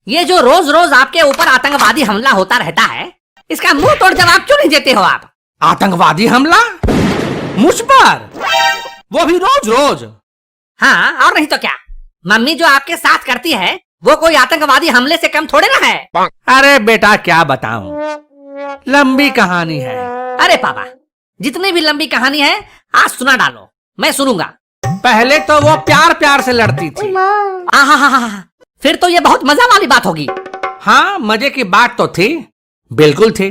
ये जो रोज रोज आपके ऊपर आतंकवादी हमला होता रहता है, इसका मुंह तोड़ जवाब क्यों नहीं देते हो आप? आतंकवादी हमला मुझ पर, वो भी रोज रोज? हाँ, और नहीं तो क्या। मम्मी जो आपके साथ करती है वो कोई आतंकवादी हमले से कम थोड़े ना है। अरे बेटा क्या बताऊं, लंबी कहानी है। अरे पापा, जितनी भी लंबी कहानी है आज सुना डालो, मैं सुनूंगा। पहले तो वो प्यार प्यार से लड़ती थी। आहा, फिर तो ये बहुत मजा वाली बात होगी। हाँ, मजे की बात तो थी, बिल्कुल थी।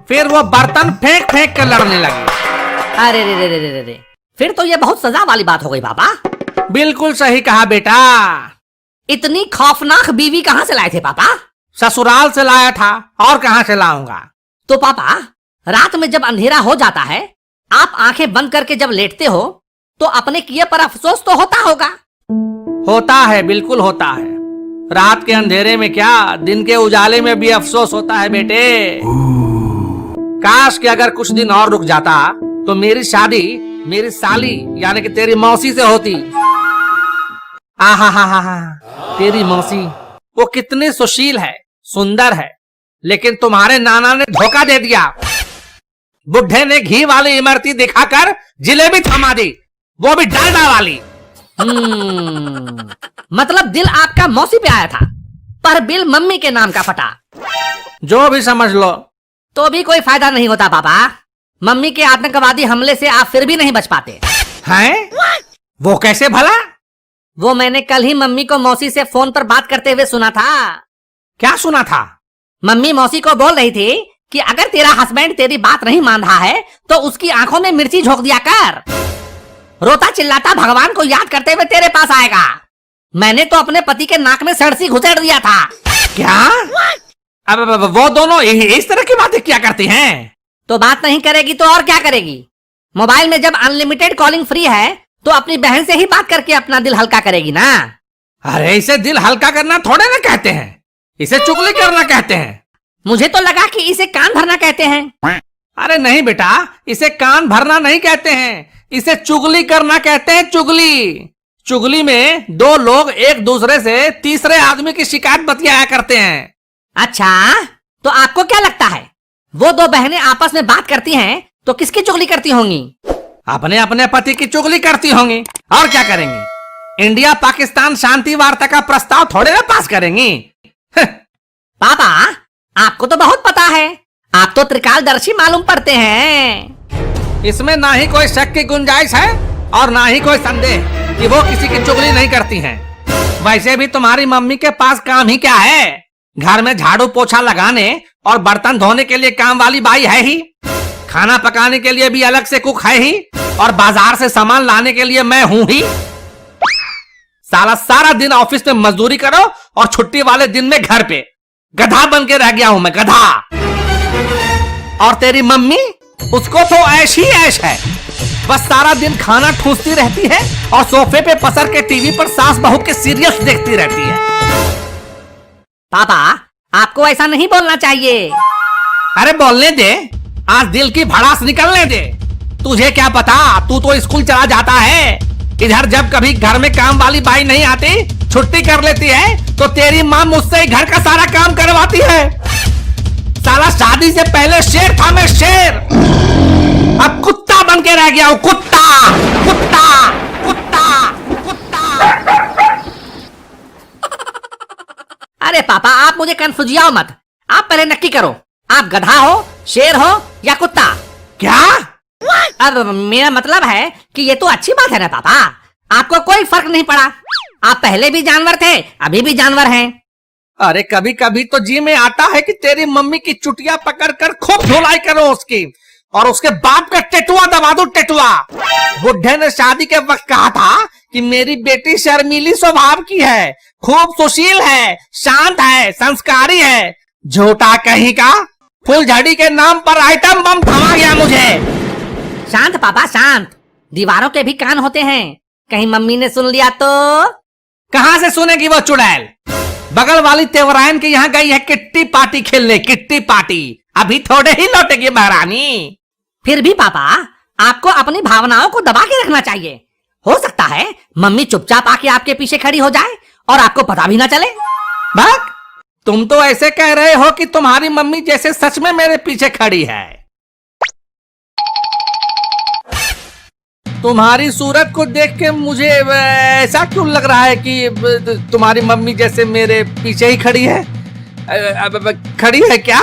फिर वो बर्तन फेंक फेंक कर लड़ने लगी। अरे रे रे रे रे रे, फिर तो ये बहुत सजा वाली बात हो गई पापा। बिल्कुल सही कहा बेटा। इतनी खौफनाक बीवी कहाँ से लाए थे पापा? ससुराल से लाया था, और कहाँ से लाऊंगा। तो पापा, रात में जब अंधेरा हो जाता है, आप आंखें बंद करके जब लेटते हो तो अपने किए पर अफसोस तो होता होगा। होता है, बिल्कुल होता है। रात के अंधेरे में क्या, दिन के उजाले में भी अफसोस होता है बेटे। काश कि अगर कुछ दिन और रुक जाता तो मेरी शादी मेरी साली यानी कि तेरी मौसी से होती। आहा, तेरी मौसी वो कितनी सुशील है, सुंदर है, लेकिन तुम्हारे नाना ने धोखा दे दिया। बुढ़े ने घी वाली इमरती दिखाकर जिलेबी थमा दी, वो भी डालडा वाली। मतलब दिल आपका मौसी पे आया था, पर बिल मम्मी के नाम का फटा। जो भी समझ लो। तो भी कोई फायदा नहीं होता पापा। मम्मी के आतंकवादी हमले से आप फिर भी नहीं बच पाते हैं? वो कैसे भला? वो मैंने कल ही मम्मी को मौसी से फोन पर बात करते हुए सुना था। क्या सुना था? मम्मी मौसी को बोल रही थी कि अगर तेरा हस्बैंड तेरी बात नहीं मान रहा है तो उसकी आंखों में मिर्ची झोंक दिया कर। रोता चिल्लाता भगवान को याद करते हुए तेरे पास आएगा। मैंने तो अपने पति के नाक में सड़सी घुसेड़ दिया था। क्या? अब वो दोनों इस तरह की बातें क्या करती हैं? तो बात नहीं करेगी तो और क्या करेगी? मोबाइल में जब अनलिमिटेड कॉलिंग फ्री है तो अपनी बहन से ही बात करके अपना दिल हल्का करेगी ना। अरे इसे दिल हल्का करना थोड़े ना कहते हैं, इसे चुगली करना कहते हैं। मुझे तो लगा कि इसे कान भरना कहते हैं। अरे नहीं बेटा, इसे कान भरना नहीं कहते हैं, इसे चुगली करना कहते हैं। चुगली चुगली में दो लोग एक दूसरे से तीसरे आदमी की शिकायत बतियाया करते हैं। अच्छा, तो आपको क्या लगता है वो दो बहनें आपस में बात करती हैं तो किसकी चुगली करती होंगी? अपने अपने पति की चुगली करती होंगी, और क्या करेंगी। इंडिया पाकिस्तान शांति वार्ता का प्रस्ताव थोड़े ना पास करेंगी। पापा, आपको तो बहुत पता है, आप तो त्रिकालदर्शी मालूम पड़ते हैं। इसमें ना ही कोई शक की गुंजाइश है और ना ही कोई संदेह कि वो किसी की चुगली नहीं करती हैं। वैसे भी तुम्हारी मम्मी के पास काम ही क्या है? घर में झाड़ू पोछा लगाने और बर्तन धोने के लिए काम वाली बाई है ही, खाना पकाने के लिए भी अलग से कुक है ही, और बाजार से सामान लाने के लिए मैं हूं ही। सारा दिन ऑफिस में मजदूरी करो और छुट्टी वाले दिन में घर पे गधा बन के रह गया हूं मैं, गधा। और तेरी मम्मी, उसको तो ऐश ही ऐश है, बस सारा दिन खाना ठूसती रहती है और सोफे पे पसर के टीवी पर सास बहू के सीरियल्स देखती रहती है। पापा, आपको ऐसा नहीं बोलना चाहिए। अरे बोलने दे, आज दिल की भड़ास निकलने दे। तुझे क्या पता, तू तो स्कूल चला जाता है। इधर जब कभी घर में काम वाली बाई नहीं आती, छुट्टी कर लेती है, तो तेरी माँ मुझसे ही घर का सारा काम करवाती है। साला शादी से पहले शेर था मैं, शेर। अब कुत्ता बन के रह गया हूँ, कुत्ता कुत्ता कुत्ता कुत्ता। अरे पापा, आप मुझे कंफ्यूजियाओ मत। आप पहले नक्की करो, आप गधा हो, शेर हो या कुत्ता? क्या? अब मेरा मतलब है कि ये तो अच्छी बात है ना पापा, आपको कोई फर्क नहीं पड़ा। आप पहले भी जानवर थे, अभी भी जानवर हैं। अरे कभी कभी तो जी में आता है कि तेरी मम्मी की चुटिया पकड़कर खूब धुलाई करो उसकी, और उसके बाप का टेटुआ दबा दो, टेटुआ। बुढ़े ने शादी के वक्त कहा था कि मेरी बेटी शर्मीली स्वभाव की है, खूब सुशील है, शांत है, संस्कारी है। झूठा कहीं का, फुलझड़ी के नाम पर आइटम बम थमा गया मुझे। शांत पापा, शांत। दीवारों के भी कान होते हैं, कहीं मम्मी ने सुन लिया तो? कहां से सुनेगी वो चुड़ैल? बगल वाली तेवरायन के यहाँ गई है किट्टी पार्टी खेलने, किट्टी पार्टी। अभी थोड़े ही लौटेगी महारानी। फिर भी पापा, आपको अपनी भावनाओं को दबा के रखना चाहिए। हो सकता है मम्मी चुपचाप आके आपके पीछे खड़ी हो जाए और आपको पता भी ना चले। बक, तुम तो ऐसे कह रहे हो कि तुम्हारी मम्मी जैसे सच में मेरे पीछे खड़ी है। तुम्हारी सूरत को देख के मुझे ऐसा क्यों लग रहा है कि तुम्हारी मम्मी जैसे मेरे पीछे ही खड़ी है। खड़ी है क्या?